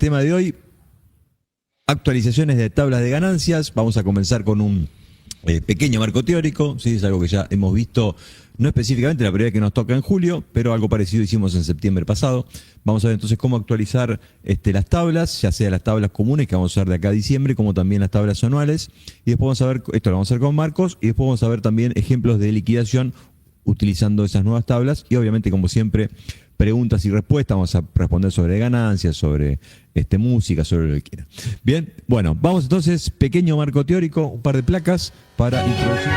Tema de hoy, actualizaciones de tablas de ganancias. Vamos a comenzar con un pequeño marco teórico, ¿sí? Es algo que ya hemos visto, no específicamente la primera vez que nos toca en julio, pero algo parecido hicimos en septiembre pasado. Vamos a ver entonces cómo actualizar las tablas, ya sea las tablas comunes que vamos a ver de acá a diciembre, como también las tablas anuales. Y después vamos a ver, esto lo vamos a hacer con marcos, y después vamos a ver también ejemplos de liquidación utilizando esas nuevas tablas. Y obviamente, como siempre, preguntas y respuestas. Vamos a responder sobre ganancias, sobre música, sobre lo que quiera. Bien, bueno, vamos entonces, pequeño marco teórico, un par de placas para introducir.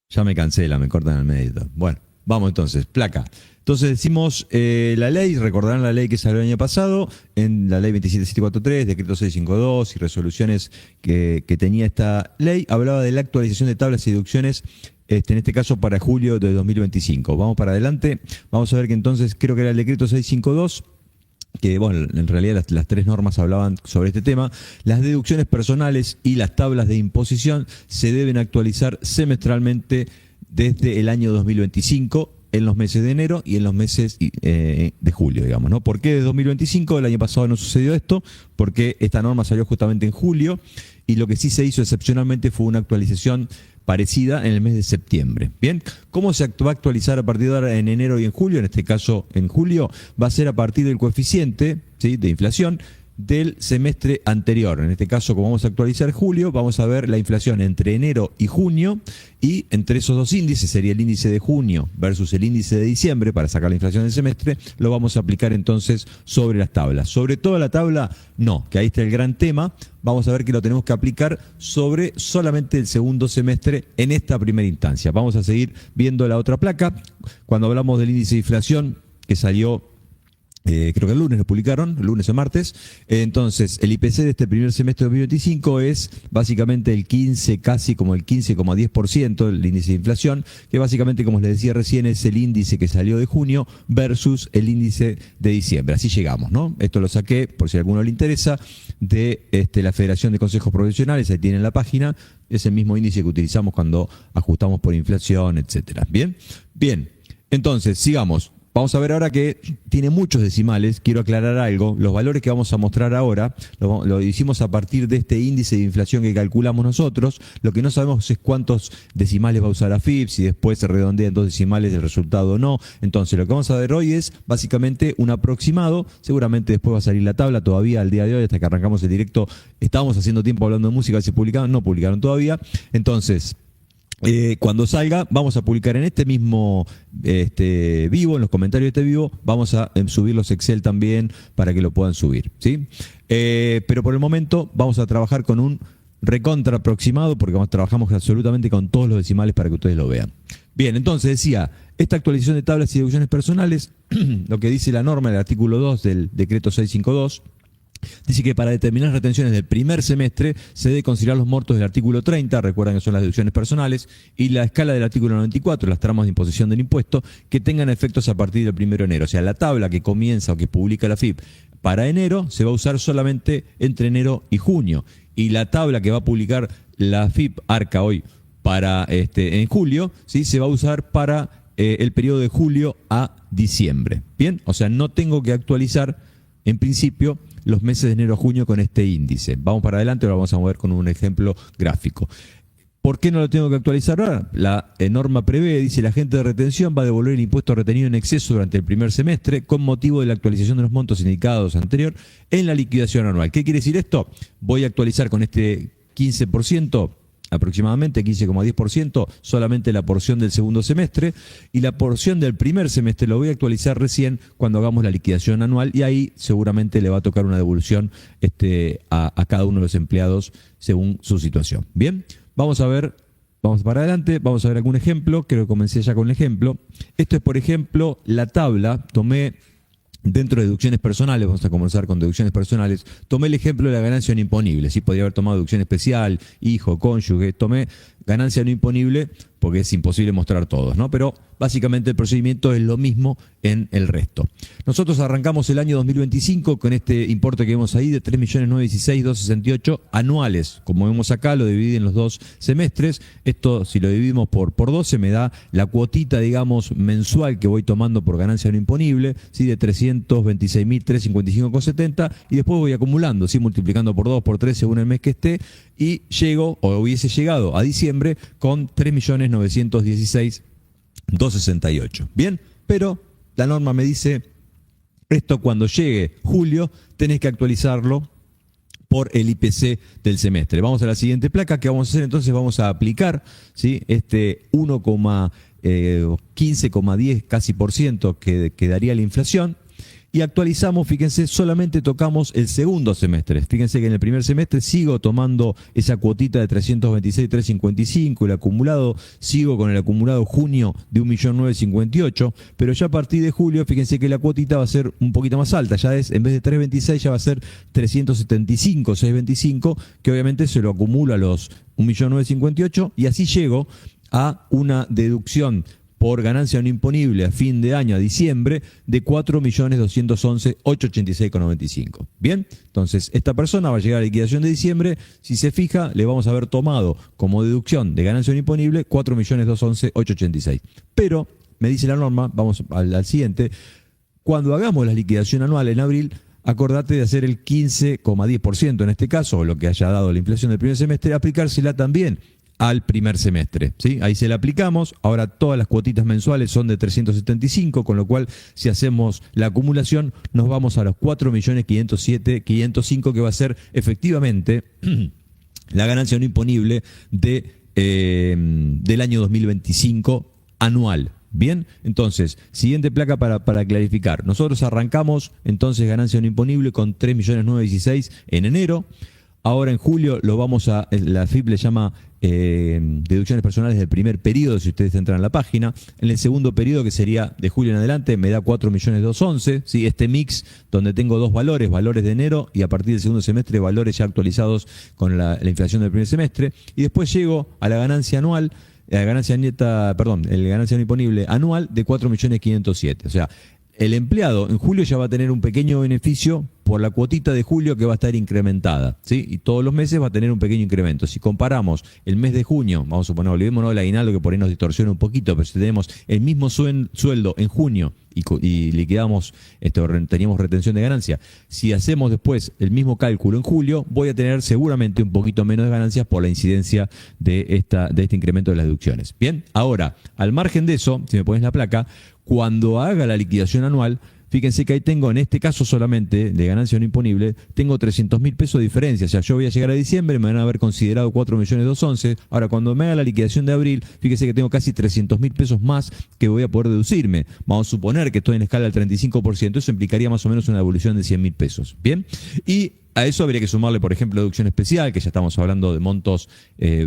Ya me cancela, me cortan el medio. Bueno, vamos entonces, placa. Entonces decimos la ley, recordarán la ley que salió el año pasado, en la ley 27743, decreto 652 y resoluciones que tenía esta ley, hablaba de la actualización de tablas y deducciones, en este caso para julio de 2025. Vamos para adelante, vamos a ver que entonces creo que era el decreto 652, que bueno, en realidad las tres normas hablaban sobre este tema. Las deducciones personales y las tablas de imposición se deben actualizar semestralmente desde el año 2025, en los meses de enero y en los meses de julio, digamos, ¿no? ¿Por qué de 2025? El año pasado no sucedió esto, porque esta norma salió justamente en julio, y lo que sí se hizo excepcionalmente fue una actualización parecida en el mes de septiembre. Bien, ¿cómo se va a actualizar a partir de ahora en enero y en julio? En este caso, en julio, va a ser a partir del coeficiente, ¿sí?, de inflación del semestre anterior. En este caso, como vamos a actualizar julio, vamos a ver la inflación entre enero y junio, y entre esos dos índices, sería el índice de junio versus el índice de diciembre, para sacar la inflación del semestre, lo vamos a aplicar entonces sobre las tablas. Sobre toda la tabla, no, que ahí está el gran tema. Vamos a ver que lo tenemos que aplicar sobre solamente el segundo semestre en esta primera instancia. Vamos a seguir viendo la otra placa. Cuando hablamos del índice de inflación que salió, creo que el lunes lo publicaron, el lunes o martes. Entonces, el IPC de este primer semestre de 2025 es básicamente el 15, casi como el 15,10%, el índice de inflación, que básicamente, como les decía recién, es el índice que salió de junio versus el índice de diciembre. Así llegamos, ¿no? Esto lo saqué, por si a alguno le interesa, de la Federación de Consejos Profesionales. Ahí tienen la página. Es el mismo índice que utilizamos cuando ajustamos por inflación, etcétera. Bien, bien. Entonces, sigamos. Vamos a ver ahora que tiene muchos decimales. Quiero aclarar algo. Los valores que vamos a mostrar ahora lo hicimos a partir de este índice de inflación que calculamos nosotros. Lo que no sabemos es cuántos decimales va a usar AFIP, si después se redondea en 2 decimales el resultado o no. Entonces, lo que vamos a ver hoy es básicamente un aproximado. Seguramente después va a salir la tabla. Todavía al día de hoy, hasta que arrancamos el directo, estábamos haciendo tiempo hablando de música, se publicaron, no publicaron todavía. Entonces, cuando salga, vamos a publicar en este mismo vivo, en los comentarios de este vivo, vamos a subir los Excel también para que lo puedan subir, ¿sí? Pero por el momento vamos a trabajar con un recontra aproximado, porque trabajamos absolutamente con todos los decimales para que ustedes lo vean. Bien, entonces decía, esta actualización de tablas y deducciones personales, lo que dice la norma del artículo 2 del decreto 652, dice que para determinar retenciones del primer semestre se debe considerar los montos del artículo 30, recuerdan que son las deducciones personales, y la escala del artículo 94, las tramas de imposición del impuesto, que tengan efectos a partir del 1 de enero. O sea, la tabla que comienza o que publica la AFIP para enero se va a usar solamente entre enero y junio. Y la tabla que va a publicar la AFIP Arca hoy para en julio, ¿sí?, se va a usar para el periodo de julio a diciembre. Bien, o sea, no tengo que actualizar en principio los meses de enero a junio con este índice. Vamos para adelante, ahora vamos a mover con un ejemplo gráfico. ¿Por qué no lo tengo que actualizar ahora? La norma prevé, dice, el agente de retención va a devolver el impuesto retenido en exceso durante el primer semestre con motivo de la actualización de los montos indicados anterior en la liquidación anual. ¿Qué quiere decir esto? Voy a actualizar con este 15%, aproximadamente 15,10%, solamente la porción del segundo semestre, y la porción del primer semestre lo voy a actualizar recién cuando hagamos la liquidación anual, y ahí seguramente le va a tocar una devolución a cada uno de los empleados según su situación. Bien, vamos a ver, vamos para adelante, vamos a ver algún ejemplo. Creo que comencé ya con el ejemplo. Esto es, por ejemplo, la tabla. Tomé dentro de deducciones personales, vamos a comenzar con deducciones personales, tomé el ejemplo de la ganancia no imponible, ¿sí? Podría haber tomado deducción especial, hijo, cónyuge, tomé ganancia no imponible, porque es imposible mostrar todos, ¿no? Pero básicamente el procedimiento es lo mismo en el resto. Nosotros arrancamos el año 2025 con este importe que vemos ahí de 3.916.268 anuales. Como vemos acá, lo dividí en los 2 semestres. Esto, si lo dividimos por 12, me da la cuotita, digamos, mensual que voy tomando por ganancia no imponible, ¿sí? De 326.355,70, y después voy acumulando, ¿sí? Multiplicando por 2, por 3, según el mes que esté, y llego, o hubiese llegado a diciembre, con 3.916.268. Bien, pero la norma me dice, esto cuando llegue julio, tenés que actualizarlo por el IPC del semestre. Vamos a la siguiente placa. ¿Qué vamos a hacer? Entonces vamos a aplicar, ¿sí? Este 1,15,10 casi por ciento que daría la inflación. Y actualizamos, fíjense, solamente tocamos el segundo semestre. Fíjense que en el primer semestre sigo tomando esa cuotita de 326.355, el acumulado, sigo con el acumulado junio de 1.958.000, pero ya a partir de julio, fíjense que la cuotita va a ser un poquito más alta, ya es, en vez de 326, ya va a ser 375.625, que obviamente se lo acumula a los 1.958.000, y así llego a una deducción por ganancia no imponible a fin de año, a diciembre, de 4.211.886,95. Bien, entonces esta persona va a llegar a la liquidación de diciembre. Si se fija, le vamos a haber tomado como deducción de ganancia no imponible 4.211.886. Pero, me dice la norma, vamos al siguiente, cuando hagamos la liquidación anual en abril, acordate de hacer el 15,10% en este caso, o lo que haya dado la inflación del primer semestre, aplicársela también al primer semestre, ¿sí? Ahí se la aplicamos. Ahora todas las cuotitas mensuales son de 375, con lo cual si hacemos la acumulación nos vamos a los 4.507.505, que va a ser efectivamente la ganancia no imponible del año 2025 anual. Bien, entonces, siguiente placa para clarificar. Nosotros arrancamos entonces ganancia no imponible con 3.916.000 en enero. Ahora en julio lo vamos a, la FIP le llama deducciones personales del primer periodo, si ustedes entran a la página. En el segundo periodo, que sería de julio en adelante, me da 4.211.000, ¿sí? Este mix donde tengo dos valores de enero, y a partir del segundo semestre valores ya actualizados con la inflación del primer semestre. Y después llego a la ganancia anual, la ganancia neta, perdón, el ganancia no imponible anual de 4.507.000. O sea, el empleado en julio ya va a tener un pequeño beneficio por la cuotita de julio que va a estar incrementada, ¿sí? Y todos los meses va a tener un pequeño incremento. Si comparamos el mes de junio, vamos a suponer, olvidémonos del aguinaldo que por ahí nos distorsiona un poquito, pero si tenemos el mismo sueldo en junio y liquidamos, teníamos retención de ganancia, si hacemos después el mismo cálculo en julio, voy a tener seguramente un poquito menos de ganancias por la incidencia de este incremento de las deducciones. Bien, ahora, al margen de eso, si me pones la placa, cuando haga la liquidación anual, fíjense que ahí tengo, en este caso solamente, de ganancia no imponible, tengo 300.000 pesos de diferencia. O sea, yo voy a llegar a diciembre, me van a haber considerado 4.211.000. Ahora, cuando me haga la liquidación de abril, fíjense que tengo casi 300.000 pesos más que voy a poder deducirme. Vamos a suponer que estoy en escala del 35%, eso implicaría más o menos una devolución de 100.000 pesos. Bien, y a eso habría que sumarle, por ejemplo, deducción especial, que ya estamos hablando de montos,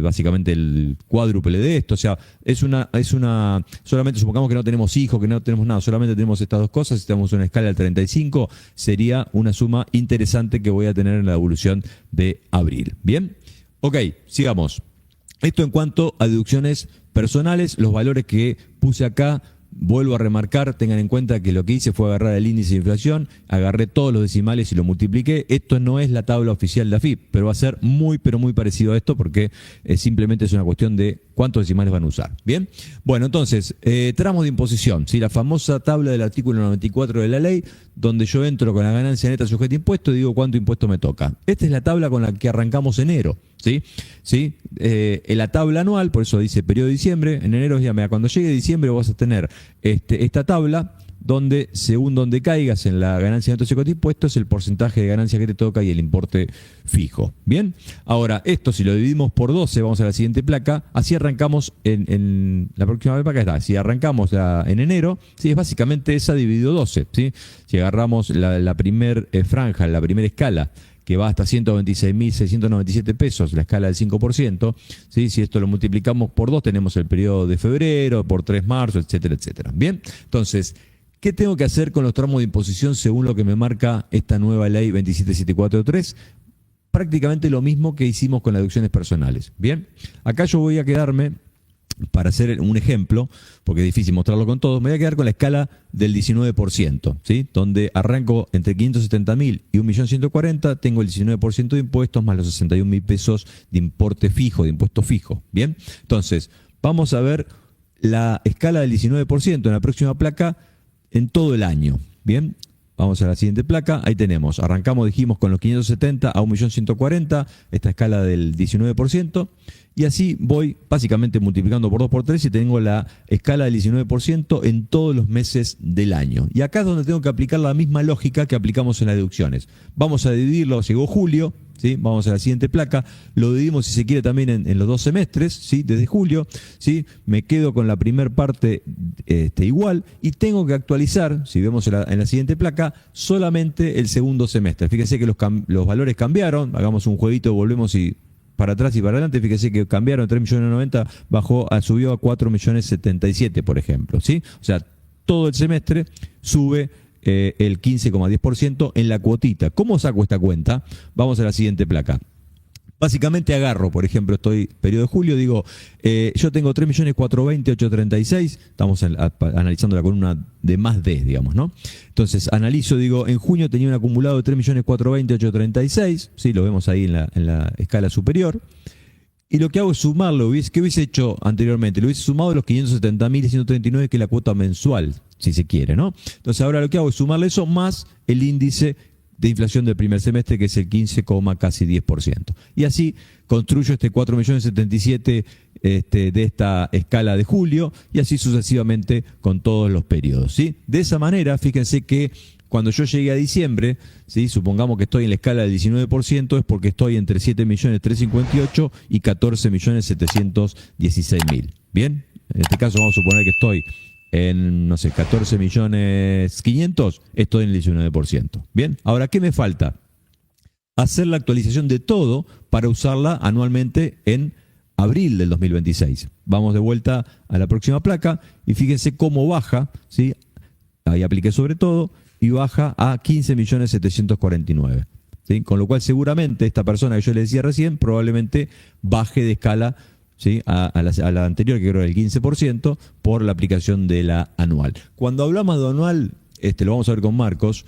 básicamente el cuádruple de esto. O sea, solamente supongamos que no tenemos hijos, que no tenemos nada, solamente tenemos estas dos cosas. Si tenemos una escala del 35, sería una suma interesante que voy a tener en la devolución de abril. Bien, ok, sigamos. Esto en cuanto a deducciones personales, los valores que puse acá. Vuelvo a remarcar, tengan en cuenta que lo que hice fue agarrar el índice de inflación, agarré todos los decimales y lo multipliqué. Esto no es la tabla oficial de AFIP, pero va a ser muy, pero muy parecido a esto, porque simplemente es una cuestión de cuántos decimales van a usar. Bien, bueno, entonces, tramos de imposición, ¿sí? La famosa tabla del artículo 94 de la ley, donde yo entro con la ganancia neta sujeta a impuesto y digo cuánto impuesto me toca. Esta es la tabla con la que arrancamos enero. ¿Sí? En la tabla anual, por eso dice periodo de diciembre, en enero ya, cuando llegue diciembre vas a tener esta tabla donde, según donde caigas en la ganancia neta sujeta a impuesto, es el porcentaje de ganancia que te toca y el importe fijo. Bien, ahora esto si lo dividimos por 12, vamos a la siguiente placa, así arrancamos en la próxima placa está, si arrancamos en enero, ¿sí? Es básicamente esa dividido 12, ¿sí? Si agarramos la primer franja, la primera escala, que va hasta 126.697 pesos, la escala del 5%, ¿sí? Si esto lo multiplicamos por 2, tenemos el periodo de febrero, por 3 marzo, etcétera, etcétera. Bien, entonces, ¿qué tengo que hacer con los tramos de imposición según lo que me marca esta nueva ley 27743? prácticamente lo mismo que hicimos con las deducciones personales. Bien, acá yo voy a quedarme, para hacer un ejemplo, porque es difícil mostrarlo con todos, me voy a quedar con la escala del 19%, ¿sí? Donde arranco entre 570.000 y 1.140.000, tengo el 19% de impuestos más los 61.000 pesos de importe fijo, de impuesto fijo. Bien, entonces vamos a ver la escala del 19% en la próxima placa en todo el año. Bien, vamos a la siguiente placa. Ahí tenemos, arrancamos, dijimos, con los 570 a 1.140.000, esta escala del 19%. Y así voy básicamente multiplicando por 2 por 3 y tengo la escala del 19% en todos los meses del año. Y acá es donde tengo que aplicar la misma lógica que aplicamos en las deducciones. Vamos a dividirlo, llegó julio, ¿sí? Vamos a la siguiente placa, lo dividimos si se quiere también en los 2 semestres, ¿sí? Desde julio, ¿sí? Me quedo con la primera parte igual y tengo que actualizar, si vemos en la siguiente placa, solamente el segundo semestre. Fíjese que los valores cambiaron, hagamos un jueguito, volvemos y para atrás y para adelante, fíjese que cambiaron, 3.090.000 subió a 4.077.000, por ejemplo, ¿sí? O sea, todo el semestre sube el 15,10% en la cuotita. ¿Cómo saco esta cuenta? Vamos a la siguiente placa. Básicamente agarro, por ejemplo, estoy periodo de julio, digo, yo tengo 3.420.836, estamos analizando la columna de más D, digamos, ¿no? Entonces, analizo, digo, en junio tenía un acumulado de 3.420.836, ¿sí? Lo vemos ahí en la escala superior. Y lo que hago es sumarlo, ¿qué hubiese hecho anteriormente? Lo hubiese sumado los 570.139, que es la cuota mensual, si se quiere, ¿no? Entonces, ahora lo que hago es sumarle eso más el índice de inflación del primer semestre, que es el 15, casi 10%. Y así construyo este 4.077.000 de esta escala de julio y así sucesivamente con todos los periodos, ¿sí? De esa manera, fíjense que cuando yo llegue a diciembre, ¿sí? Supongamos que estoy en la escala del 19%, es porque estoy entre 7.358.000 y 14.716.000. ¿Bien? En este caso vamos a suponer que estoy en, no sé, 14.500.000, estoy en el 19%. Bien, ahora, ¿qué me falta? Hacer la actualización de todo para usarla anualmente en abril del 2026. Vamos de vuelta a la próxima placa y fíjense cómo baja, ¿sí? Ahí apliqué sobre todo y baja a 15.749.000. ¿Sí? Con lo cual seguramente esta persona que yo le decía recién probablemente baje de escala, ¿sí? a la anterior, que creo era el 15%, por la aplicación de la anual. Cuando hablamos de anual, lo vamos a ver con Marcos,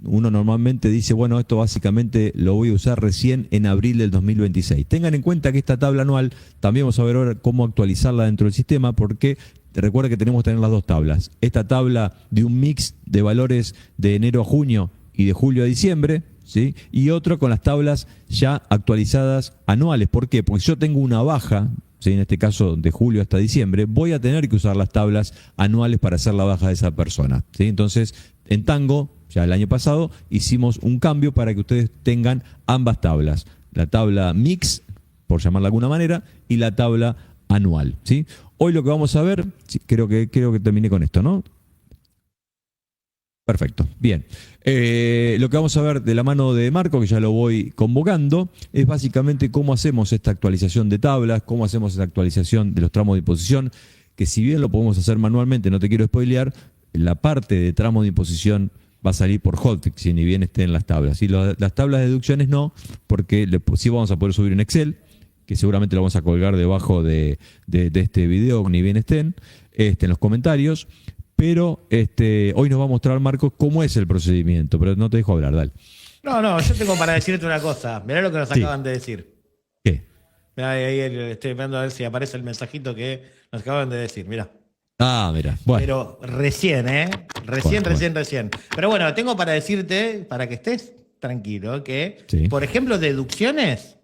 uno normalmente dice, bueno, esto básicamente lo voy a usar recién en abril del 2026. Tengan en cuenta que esta tabla anual también vamos a ver ahora cómo actualizarla dentro del sistema, porque recuerda que tenemos que tener las dos tablas. Esta tabla de un mix de valores de enero a junio y de julio a diciembre, ¿sí? Y otro con las tablas ya actualizadas anuales. ¿Por qué? Porque si yo tengo una baja, ¿sí? En este caso de julio hasta diciembre, voy a tener que usar las tablas anuales para hacer la baja de esa persona, ¿sí? Entonces, en Tango, ya el año pasado, hicimos un cambio para que ustedes tengan ambas tablas. La tabla mix, por llamarla de alguna manera, y la tabla anual, ¿sí? Hoy lo que vamos a ver, sí, creo que terminé con esto, ¿no? Perfecto, bien. Lo que vamos a ver de la mano de Marco, que ya lo voy convocando, es básicamente cómo hacemos esta actualización de tablas, cómo hacemos esta actualización de los tramos de imposición, que si bien lo podemos hacer manualmente, no te quiero spoilear, la parte de tramos de imposición va a salir por Hotfix, si ni bien estén en las tablas. Y las tablas de deducciones no, porque sí vamos a poder subir en Excel, que seguramente lo vamos a colgar debajo de este video, ni bien estén, en los comentarios. Pero hoy nos va a mostrar, Marcos, cómo es el procedimiento, pero no te dejo hablar, dale. No, yo tengo para decirte una cosa. Mirá lo que nos acaban de decir. ¿Qué? Mirá, ahí estoy esperando a ver si aparece el mensajito que nos acaban de decir, mirá. Ah, mira, bueno. Pero recién, recién. Pero bueno, tengo para decirte, para que estés tranquilo, que, sí, por ejemplo, deducciones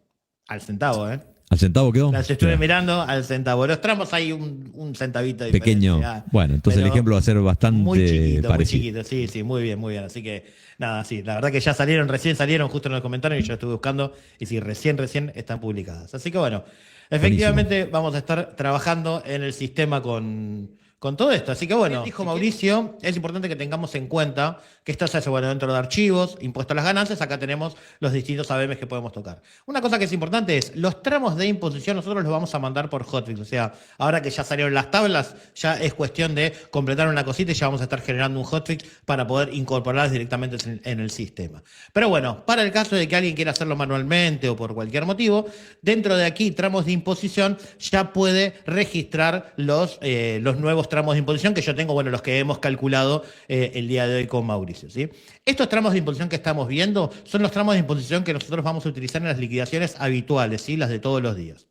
al centavo, ¿Al centavo quedó? Las estuve mirando al centavo. Los tramos hay un centavito de pequeño. Bueno, entonces el ejemplo va a ser bastante muy chiquito, parecido. Muy chiquito, sí, muy bien. Así que, nada, sí, la verdad que ya recién salieron justo en los comentarios y yo estuve buscando y sí, recién están publicadas. Así que bueno, efectivamente buenísimo. Vamos a estar trabajando en el sistema con con todo esto. Así que bueno, dijo Mauricio, es importante que tengamos en cuenta que esto se hace bueno dentro de archivos, impuesto a las ganancias, acá tenemos los distintos ABMs que podemos tocar. Una cosa que es importante es, los tramos de imposición nosotros los vamos a mandar por hotfix, o sea, ahora que ya salieron las tablas, ya es cuestión de completar una cosita y ya vamos a estar generando un hotfix para poder incorporarlas directamente en el sistema. Pero bueno, para el caso de que alguien quiera hacerlo manualmente o por cualquier motivo, dentro de aquí, tramos de imposición, ya puede registrar los nuevos tramos de imposición que yo tengo, bueno, los que hemos calculado el día de hoy con Mauricio, ¿sí? Estos tramos de imposición que estamos viendo son los tramos de imposición que nosotros vamos a utilizar en las liquidaciones habituales, ¿sí? Las de todos los días.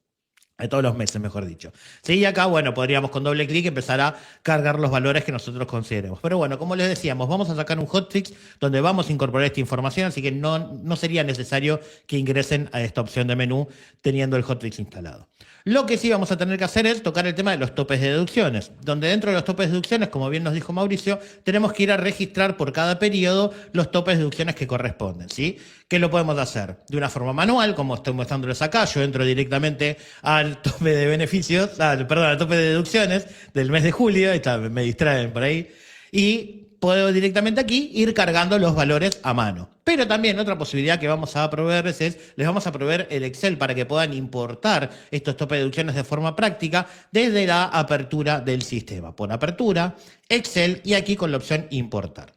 De todos los meses, mejor dicho. Sí, y acá, bueno, podríamos con doble clic empezar a cargar los valores que nosotros consideremos. Pero bueno, como les decíamos, vamos a sacar un hotfix donde vamos a incorporar esta información, así que no sería necesario que ingresen a esta opción de menú teniendo el hotfix instalado. Lo que sí vamos a tener que hacer es tocar el tema de los topes de deducciones, donde dentro de los topes de deducciones, como bien nos dijo Mauricio, tenemos que ir a registrar por cada periodo los topes de deducciones que corresponden, ¿sí? ¿Qué lo podemos hacer? De una forma manual, como estoy mostrándoles acá, yo entro directamente al tope de beneficios, al tope de deducciones del mes de julio, me distraen por ahí, y puedo directamente aquí ir cargando los valores a mano. Pero también otra posibilidad que vamos a proveerles es, les vamos a proveer el Excel para que puedan importar estos topes de deducciones de forma práctica desde la apertura del sistema. Por apertura, Excel y aquí con la opción importar.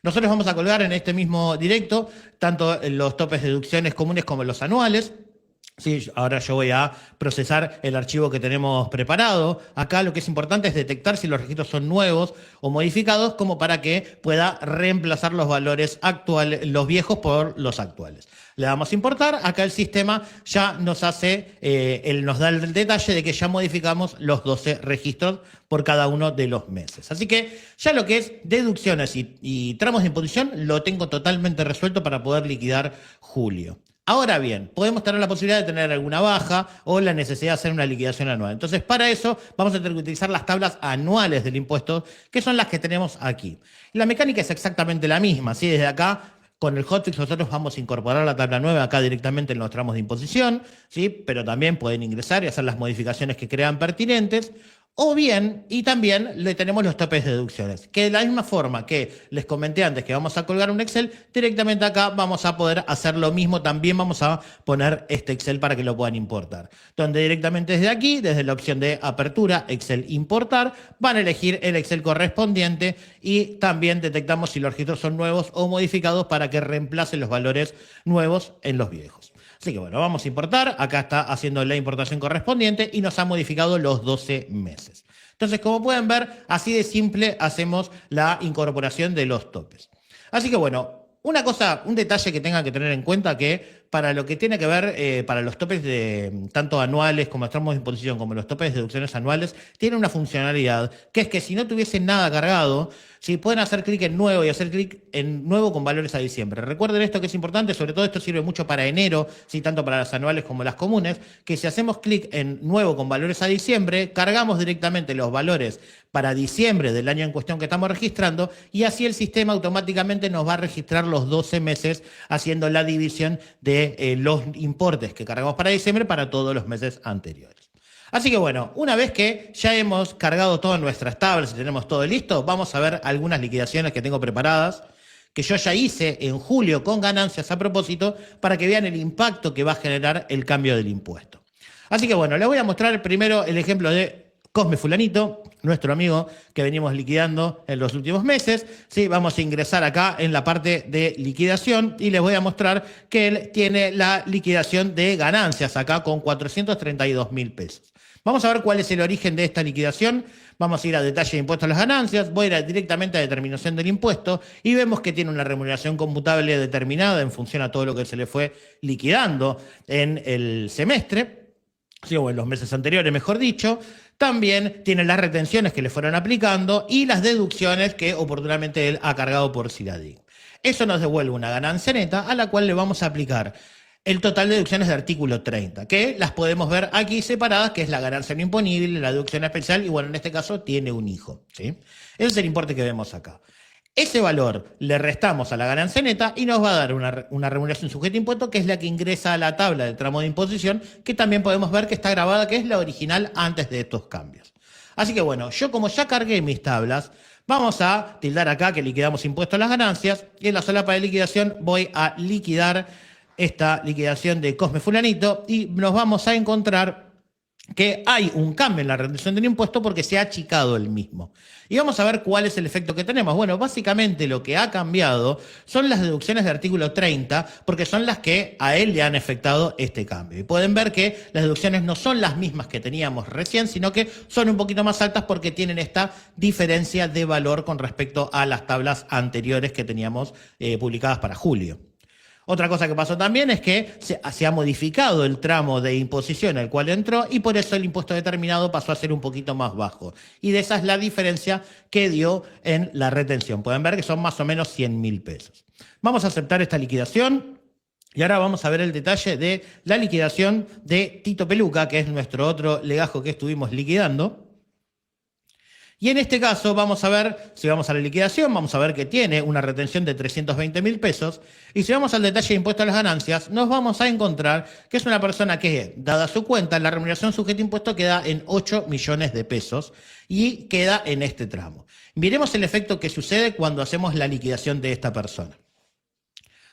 Nosotros vamos a colgar en este mismo directo tanto los topes de deducciones comunes como los anuales. Sí, ahora yo voy a procesar el archivo que tenemos preparado. Acá lo que es importante es detectar si los registros son nuevos o modificados, como para que pueda reemplazar los valores actuales, los viejos por los actuales. Le damos a importar, acá el sistema ya nos hace, nos da el detalle de que ya modificamos los 12 registros por cada uno de los meses. Así que ya lo que es deducciones y tramos de imposición lo tengo totalmente resuelto para poder liquidar julio. Ahora bien, podemos tener la posibilidad de tener alguna baja o la necesidad de hacer una liquidación anual. Entonces, para eso vamos a tener que utilizar las tablas anuales del impuesto, que son las que tenemos aquí. La mecánica es exactamente la misma, ¿sí? Desde acá, con el hotfix nosotros vamos a incorporar la tabla nueva acá directamente en los tramos de imposición, ¿sí? Pero también pueden ingresar y hacer las modificaciones que crean pertinentes. O bien, y también le tenemos los topes de deducciones, que de la misma forma que les comenté antes que vamos a colgar un Excel, directamente acá vamos a poder hacer lo mismo, también vamos a poner este Excel para que lo puedan importar. Donde directamente desde aquí, desde la opción de apertura, Excel importar, van a elegir el Excel correspondiente y también detectamos si los registros son nuevos o modificados para que reemplacen los valores nuevos en los viejos. Así que bueno, vamos a importar, acá está haciendo la importación correspondiente y nos ha modificado los 12 meses. Entonces, como pueden ver, así de simple hacemos la incorporación de los topes. Así que bueno, una cosa, un detalle que tengan que tener en cuenta que para lo que tiene que ver, para los topes de tanto anuales como los tramos de imposición como los topes de deducciones anuales, tiene una funcionalidad que es que si no tuviesen nada cargado, si pueden hacer clic en nuevo y hacer clic en nuevo con valores a diciembre. Recuerden esto que es importante, sobre todo esto sirve mucho para enero, ¿sí? Tanto para las anuales como las comunes, que si hacemos clic en nuevo con valores a diciembre, cargamos directamente los valores para diciembre del año en cuestión que estamos registrando y así el sistema automáticamente nos va a registrar los 12 meses haciendo la división de los importes que cargamos para diciembre para todos los meses anteriores. Así que bueno, una vez que ya hemos cargado todas nuestras tablas y tenemos todo listo, vamos a ver algunas liquidaciones que tengo preparadas, que yo ya hice en julio con ganancias a propósito, para que vean el impacto que va a generar el cambio del impuesto. Así que bueno, les voy a mostrar primero el ejemplo de Cosme Fulanito, nuestro amigo que venimos liquidando en los últimos meses. Sí, vamos a ingresar acá en la parte de liquidación y les voy a mostrar que él tiene la liquidación de ganancias acá con 432.000 pesos. Vamos a ver cuál es el origen de esta liquidación. Vamos a ir a detalle de impuestos a las ganancias, voy a ir directamente a determinación del impuesto y vemos que tiene una remuneración computable determinada en función a todo lo que se le fue liquidando en el semestre, sí, o en los meses anteriores, mejor dicho. También tiene las retenciones que le fueron aplicando y las deducciones que oportunamente él ha cargado por CIRADIC. Eso nos devuelve una ganancia neta a la cual le vamos a aplicar el total de deducciones de artículo 30, que las podemos ver aquí separadas, que es la ganancia no imponible, la deducción especial, y bueno, en este caso tiene un hijo, ¿sí? Ese es el importe que vemos acá. Ese valor le restamos a la ganancia neta y nos va a dar una remuneración sujeta a impuesto, que es la que ingresa a la tabla del tramo de imposición, que también podemos ver que está grabada, que es la original antes de estos cambios. Así que bueno, yo como ya cargué mis tablas, vamos a tildar acá que liquidamos impuestos a las ganancias y en la solapa de liquidación voy a liquidar esta liquidación de Cosme Fulanito y nos vamos a encontrar que hay un cambio en la retención del impuesto porque se ha achicado el mismo. Y vamos a ver cuál es el efecto que tenemos. Bueno, básicamente lo que ha cambiado son las deducciones de artículo 30, porque son las que a él le han afectado este cambio. Y pueden ver que las deducciones no son las mismas que teníamos recién, sino que son un poquito más altas porque tienen esta diferencia de valor con respecto a las tablas anteriores que teníamos publicadas para julio. Otra cosa que pasó también es que se ha modificado el tramo de imposición al cual entró y por eso el impuesto determinado pasó a ser un poquito más bajo. Y de esa es la diferencia que dio en la retención. Pueden ver que son más o menos 100.000 pesos. Vamos a aceptar esta liquidación. Y ahora vamos a ver el detalle de la liquidación de Tito Peluca, que es nuestro otro legajo que estuvimos liquidando. Y en este caso vamos a ver, si vamos a la liquidación, vamos a ver que tiene una retención de 320.000 pesos. Y si vamos al detalle de impuesto a las ganancias, nos vamos a encontrar que es una persona que, dada su cuenta, la remuneración sujeta a impuesto queda en 8 millones de pesos y queda en este tramo. Miremos el efecto que sucede cuando hacemos la liquidación de esta persona.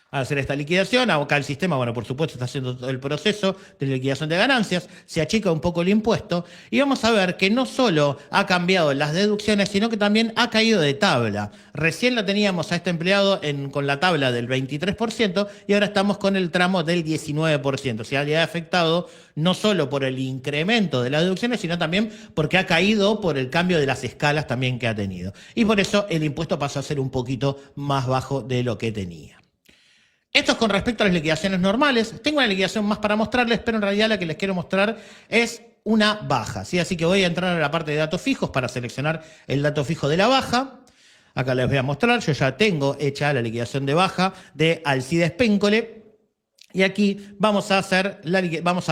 Al hacer esta liquidación, acá el sistema, bueno, por supuesto está haciendo todo el proceso de liquidación de ganancias, se achica un poco el impuesto y vamos a ver que no solo ha cambiado las deducciones, sino que también ha caído de tabla. Recién la teníamos a este empleado con la tabla del 23% y ahora estamos con el tramo del 19%. O sea, le ha afectado no solo por el incremento de las deducciones, sino también porque ha caído por el cambio de las escalas también que ha tenido. Y por eso el impuesto pasó a ser un poquito más bajo de lo que tenía. Esto es con respecto a las liquidaciones normales. Tengo una liquidación más para mostrarles, pero en realidad la que les quiero mostrar es una baja, ¿sí? Así que voy a entrar a la parte de datos fijos para seleccionar el dato fijo de la baja. Acá les voy a mostrar, yo ya tengo hecha la liquidación de baja de Alcides Péncole. Y aquí vamos a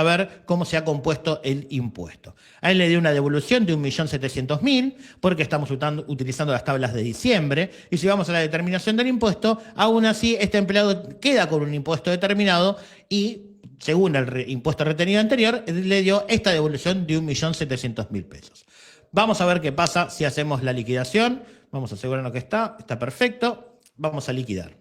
ver cómo se ha compuesto el impuesto. A él le dio una devolución de 1.700.000 porque estamos utilizando las tablas de diciembre. Y si vamos a la determinación del impuesto, aún así este empleado queda con un impuesto determinado y, según el impuesto retenido anterior, le dio esta devolución de 1.700.000 pesos. Vamos a ver qué pasa si hacemos la liquidación. Vamos a asegurarnos que está perfecto. Vamos a liquidar.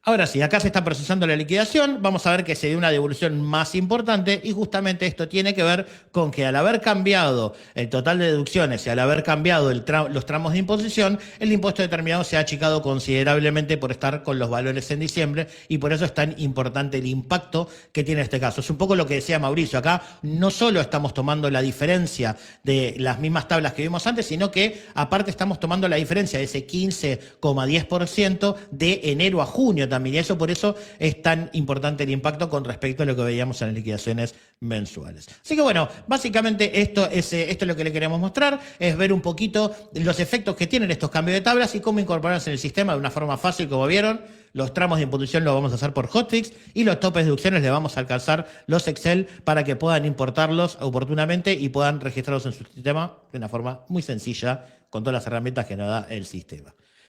Ahora sí, acá se está procesando la liquidación, vamos a ver que se dio una devolución más importante y justamente esto tiene que ver con que al haber cambiado el total de deducciones y al haber cambiado los tramos de imposición, el impuesto determinado se ha achicado considerablemente por estar con los valores en diciembre y por eso es tan importante el impacto que tiene este caso. Es un poco lo que decía Mauricio, acá no solo estamos tomando la diferencia de las mismas tablas que vimos antes, sino que aparte estamos tomando la diferencia de ese 15,10% de enero a junio también, y eso por eso es tan importante el impacto con respecto a lo que veíamos en las liquidaciones mensuales. Así que bueno, básicamente esto es lo que le queremos mostrar, es ver un poquito los efectos que tienen estos cambios de tablas y cómo incorporarlos en el sistema de una forma fácil, como vieron. Los tramos de imposición los vamos a hacer por hotfix y los topes de deducciones le vamos a alcanzar los Excel para que puedan importarlos oportunamente y puedan registrarlos en su sistema de una forma muy sencilla con todas las herramientas que nos da el sistema.